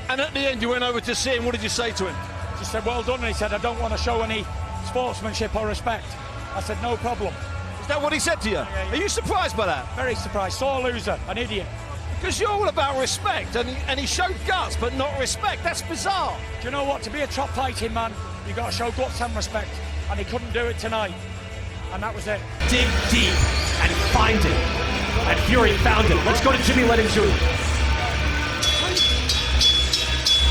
And at the end, you went over to see him. What did you say to him? Just said, well done. And he said, I don't want to show any sportsmanship or respect. I said, no problem. Is that what he said to you? Yeah. Are you surprised by that? Very surprised. Sore loser, an idiot. Because you're all about respect, and he showed guts, but not respect. That's bizarre. Do you know what? To be a top fighting man, you got to show guts and respect. And he couldn't do it tonight. And that was it. Dig deep and find it. And Fury found it. Let's go to Jimmy Lennon Jr.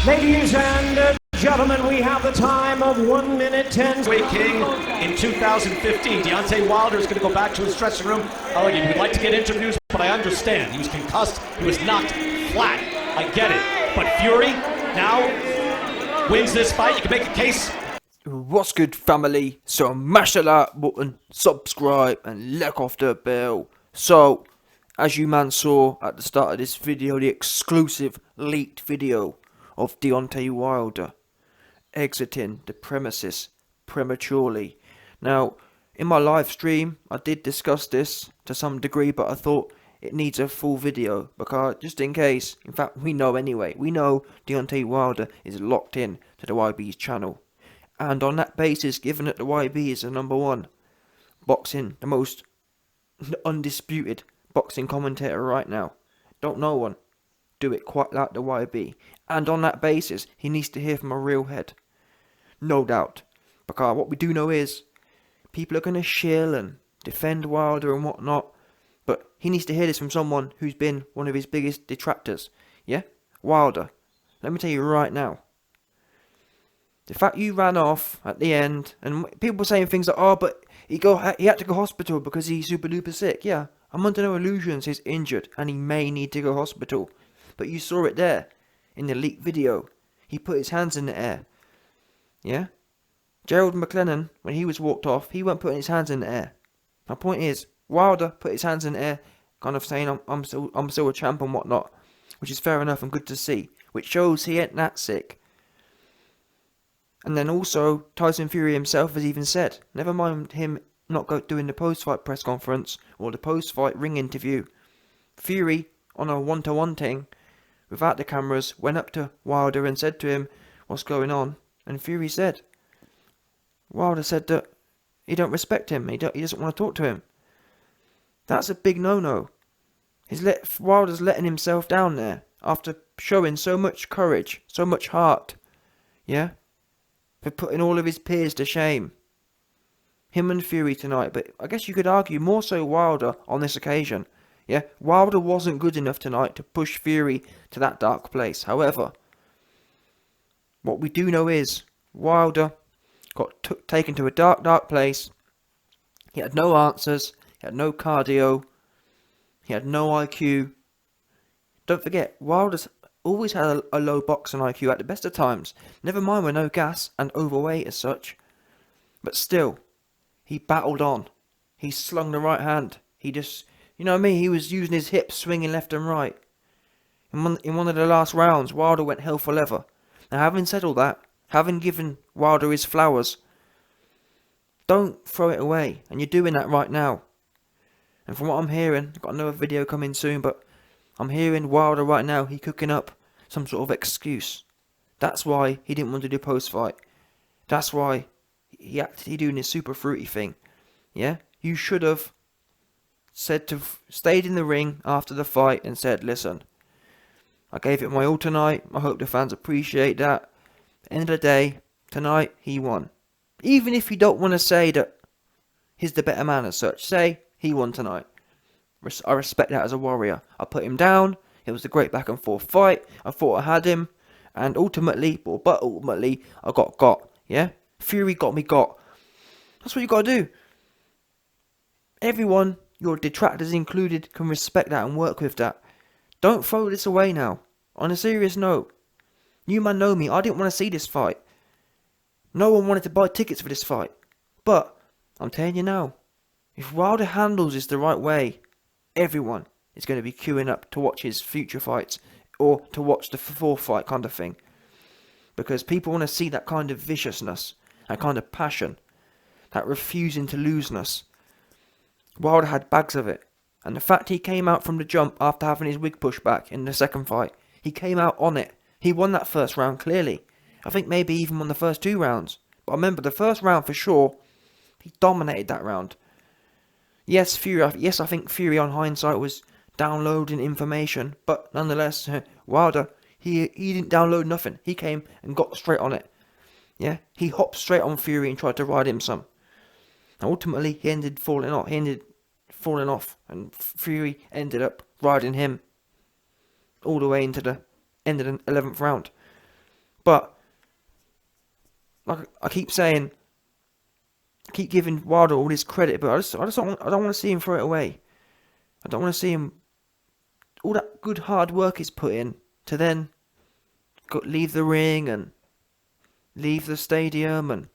Ladies and gentlemen, we have the time of 1 minute 10. Way King in 2015. Deontay Wilder is going to go back to his dressing room. Oh, he would like to get interviews, but I understand. He was concussed. He was knocked flat. I get it. But Fury now wins this fight. You can make a case. What's good, family? So mash the like button, subscribe and lick off the bell. So, as you man saw at the start of this video, the exclusive leaked video of Deontay Wilder exiting the premises prematurely. Now, in my live stream, I did discuss this to some degree, but I thought it needs a full video, because just in case, in fact, we know anyway, we know Deontay Wilder is locked in to the YB's channel. And on that basis, given that the YB is the #1 boxing, the most undisputed boxing commentator right now, don't no one do it quite like the YB. And on that basis, he needs to hear from a real head. No doubt. Because what we do know is, people are going to shill and defend Wilder and whatnot, but he needs to hear this from someone who's been one of his biggest detractors. Yeah? Wilder. Let me tell you right now. The fact you ran off at the end, and people were saying things like, oh, but he had to go hospital because he's super duper sick. Yeah, I'm under no illusions he's injured and he may need to go hospital. But you saw it there, in the leaked video. He put his hands in the air. Yeah? Gerald McLennan, when he was walked off, he weren't putting his hands in the air. My point is, Wilder put his hands in the air, kind of saying, I'm still a champ and whatnot. Which is fair enough and good to see. Which shows he ain't that sick. And then also, Tyson Fury himself has even said, never mind him not doing the post-fight press conference or the post-fight ring interview. Fury, on a one-to-one thing, without the cameras, went up to Wilder and said to him, what's going on? And Fury said, Wilder said that he don't respect him, he doesn't want to talk to him. That's a big no-no. Wilder's letting himself down there, after showing so much courage, so much heart. Yeah? For putting all of his peers to shame. Him and Fury tonight, but I guess you could argue more so Wilder on this occasion. Yeah, Wilder wasn't good enough tonight to push Fury to that dark place. However, what we do know is Wilder got taken to a dark place. He had no answers, he had no cardio, he had no IQ. Don't forget, Wilder's always had a low boxing IQ at the best of times. Never mind with no gas and overweight as such. But still, he battled on. He slung the right hand. He just, you know what I mean? He was using his hips, swinging left and right. In one of the last rounds, Wilder went hell for leather. Now, having said all that, having given Wilder his flowers, don't throw it away. And you're doing that right now. And from what I'm hearing, I've got another video coming soon, but I'm hearing Wilder right now, he cooking up some sort of excuse. That's why he didn't want to do post-fight. That's why he doing this super fruity thing. Yeah? You should have stayed in the ring after the fight and said, listen, I gave it my all tonight. I hope the fans appreciate that. At the end of the day, tonight, he won. Even if you don't want to say that he's the better man as such, say he won tonight. I respect that as a warrior. I put him down. It was a great back and forth fight. I thought I had him. And ultimately, I got. Yeah? Fury got me got. That's what you got to do. Everyone, your detractors included, can respect that and work with that. Don't throw this away now. On a serious note. You man know me. I didn't want to see this fight. No one wanted to buy tickets for this fight. But, I'm telling you now. If Wilder handles this the right way, everyone is going to be queuing up to watch his future fights or to watch the fourth fight kind of thing. Because people want to see that kind of viciousness, that kind of passion, that refusing to loseness. Wilder had bags of it. And the fact he came out from the jump after having his wig pushed back in the second fight, he came out on it. He won that first round clearly. I think maybe even won the first 2 rounds. But I remember the first round for sure, he dominated that round. Yes, I think Fury on hindsight was downloading information, but nonetheless, Wilder, he didn't download nothing. He came and got straight on it. Yeah, he hopped straight on Fury and tried to ride him some. And ultimately, he ended falling off, and Fury ended up riding him all the way into the end of the 11th round. But like I keep saying, I keep giving Wilder all this credit, but I don't want to see him throw it away. I don't want to see him, all that good hard work he's put in, to then leave the ring and leave the stadium and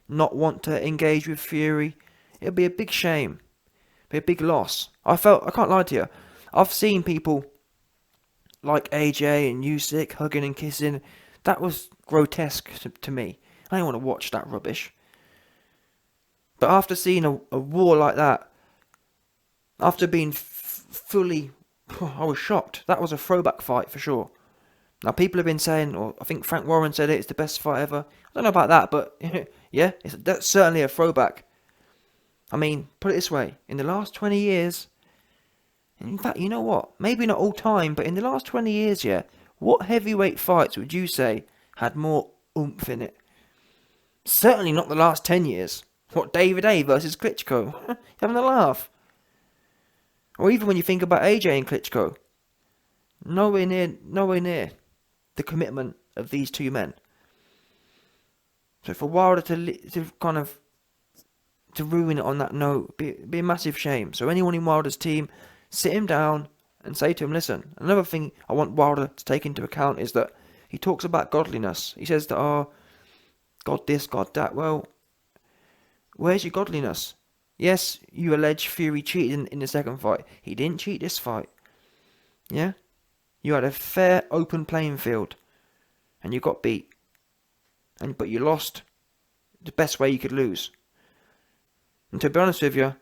not want to engage with Fury. It'll be a big shame. Be a big loss. I can't lie to you, I've seen people like AJ and Usyk hugging and kissing. That was grotesque to me. I don't want to watch that rubbish. But after seeing a war like that, after being fully, I was shocked. That was a throwback fight for sure. Now people have been saying, or I think Frank Warren said it's the best fight ever. I don't know about that, but yeah, that's certainly a throwback. I mean, put it this way, in the last 20 years, in fact, you know what? Maybe not all time, but in the last 20 years, yeah, what heavyweight fights would you say had more oomph in it? Certainly not the last 10 years. What, David A versus Klitschko? You're having a laugh. Or even when you think about AJ and Klitschko. Nowhere near the commitment of these two men. So for Wilder to ruin it on that note, be a massive shame. So anyone in Wilder's team, sit him down and say to him, listen, another thing I want Wilder to take into account is that he talks about godliness. He says that, oh, God this, God that. Well, where's your godliness? Yes, you allege Fury cheated in the second fight. He didn't cheat this fight. Yeah? You had a fair, open playing field. And you got beat. But you lost the best way you could lose. And to be honest with you,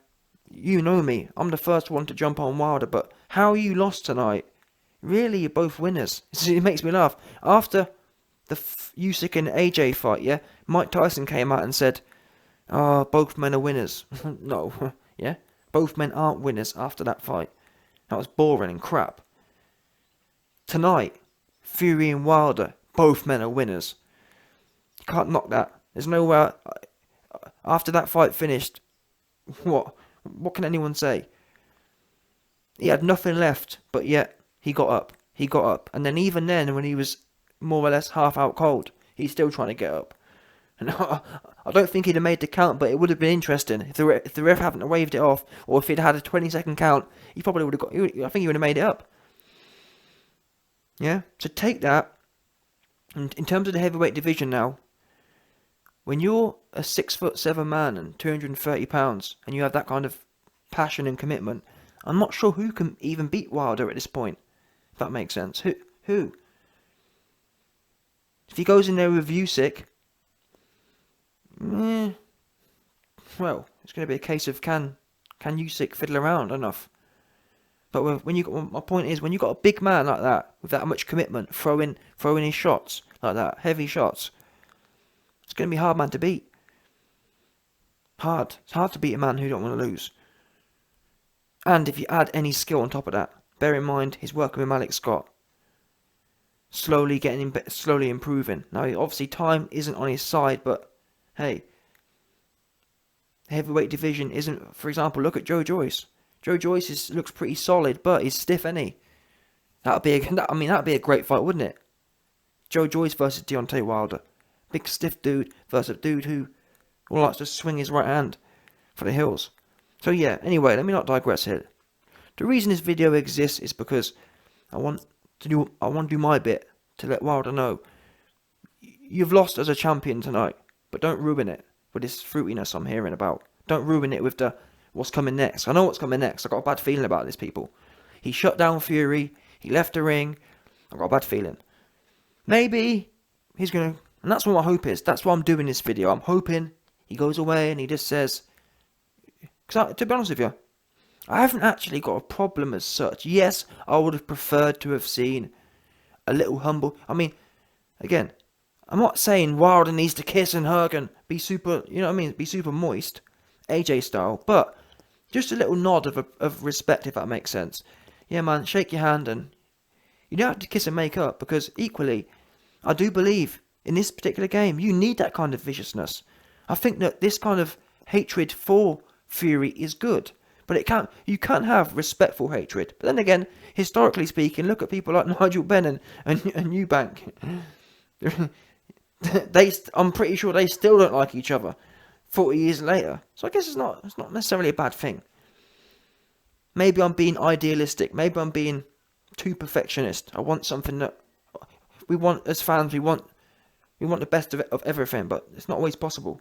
you know me. I'm the first one to jump on Wilder. But how you lost tonight, really, you're both winners. It makes me laugh. After the Usyk and AJ fight, yeah, Mike Tyson came out and said, oh, both men are winners. No, yeah? Both men aren't winners after that fight. That was boring and crap. Tonight, Fury and Wilder, both men are winners. You can't knock that. There's nowhere. After that fight finished, what can anyone say? He had nothing left, but yet he got up. He got up. And then even then, when he was more or less half out cold, he's still trying to get up. And I don't think he'd have made the count, but it would have been interesting if the ref hadn't waved it off, or if he'd had a 20-second count. He probably would have got. I think he would have made it up. Yeah. So take that. And in terms of the heavyweight division now, when you're a 6'7" man and 230 pounds, and you have that kind of passion and commitment, I'm not sure who can even beat Wilder at this point. If that makes sense. Who? If he goes in there with Usyk, well, it's going to be a case of can Usyk fiddle around enough? But my point is, when you got a big man like that with that much commitment, throwing his shots like that, heavy shots, it's going to be a hard man to beat. Hard. It's hard to beat a man who don't want to lose. And if you add any skill on top of that, bear in mind he's working with Malik Scott, slowly improving. Now, obviously, time isn't on his side, but hey, the heavyweight division isn't. For example, look at Joe Joyce. Joe Joyce looks pretty solid, but he's stiff, isn't he? That'd be a great fight, wouldn't it? Joe Joyce versus Deontay Wilder, big stiff dude versus a dude who likes to swing his right hand for the hills. So yeah. Anyway, let me not digress here. The reason this video exists is because I want to do my bit to let Wilder know you've lost as a champion tonight, but don't ruin it with this fruitiness I'm hearing about. Don't ruin it with the what's coming next. I know what's coming next. I got a bad feeling about this, people. He shut down Fury. He left the ring. I got a bad feeling. Maybe he's gonna, and that's what my hope is. That's why I'm doing this video. I'm hoping he goes away and he just says, because to be honest with you, I haven't actually got a problem as such. Yes, I would have preferred to have seen a little humble. I mean, again, I'm not saying Wilder needs to kiss and hug and be super, you know what I mean, be super moist, AJ style, but just a little nod of respect, if that makes sense. Yeah, man, shake your hand, and you don't have to kiss and make up, because equally, I do believe in this particular game, you need that kind of viciousness. I think that this kind of hatred for Fury is good, but you can't have respectful hatred. But then again, historically speaking, look at people like Nigel Benn and Eubank. I'm pretty sure they still don't like each other 40 years later. So I guess it's not necessarily a bad thing. Maybe I'm being idealistic. Maybe I'm being too perfectionist. I want something that we want as fans. We want the best of everything, but it's not always possible.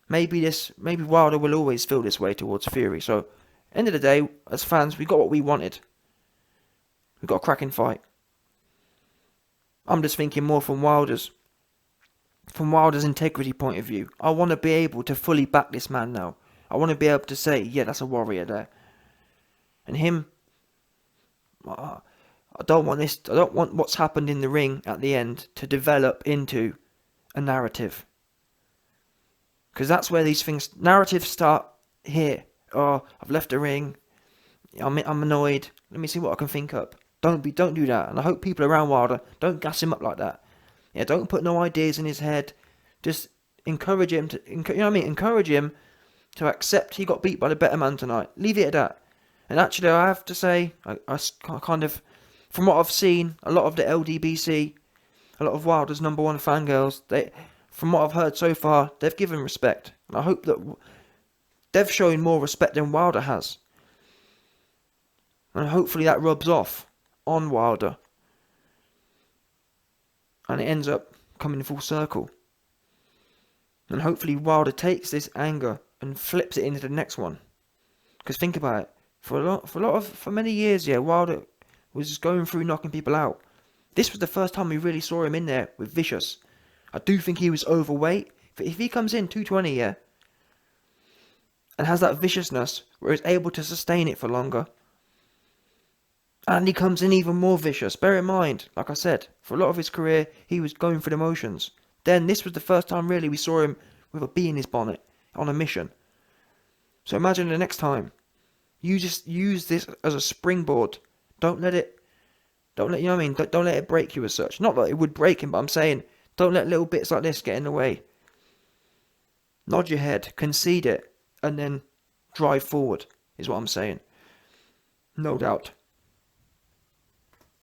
Maybe Wilder will always feel this way towards Fury. So, end of the day, as fans, we got what we wanted. We got a cracking fight. I'm just thinking more from Wilder's integrity point of view. I want to be able to fully back this man now. I want to be able to say, yeah, that's a warrior there. And him, I don't want what's happened in the ring at the end to develop into a narrative. Because that's where these narratives start here. Oh, I've left the ring. I'm annoyed. Let me see what I can think up. Don't do that. And I hope people around Wilder don't gas him up like that. Yeah, don't put no ideas in his head. Just encourage him to, encourage him to accept he got beat by the better man tonight. Leave it at that. And actually, I have to say, I kind of, from what I've seen, a lot of the LDBC, a lot of Wilder's #1 fangirls, from what I've heard so far, they've given respect. And I hope that they've shown more respect than Wilder has. And hopefully that rubs off on Wilder. And it ends up coming full circle. And hopefully Wilder takes this anger and flips it into the next one. Because think about it. For many years, yeah, Wilder was just going through knocking people out. This was the first time we really saw him in there with vicious. I do think he was overweight. If he comes in 220, yeah, and has that viciousness where he's able to sustain it for longer, and he comes in even more vicious. Bear in mind, like I said, for a lot of his career, he was going through the motions. Then this was the first time really we saw him with a bee in his bonnet on a mission. So imagine the next time. You just use this as a springboard. Don't let it Don't let it break you as such. Not that it would break him, but I'm saying don't let little bits like this get in the way. Nod your head, concede it, and then drive forward, is what I'm saying. No doubt.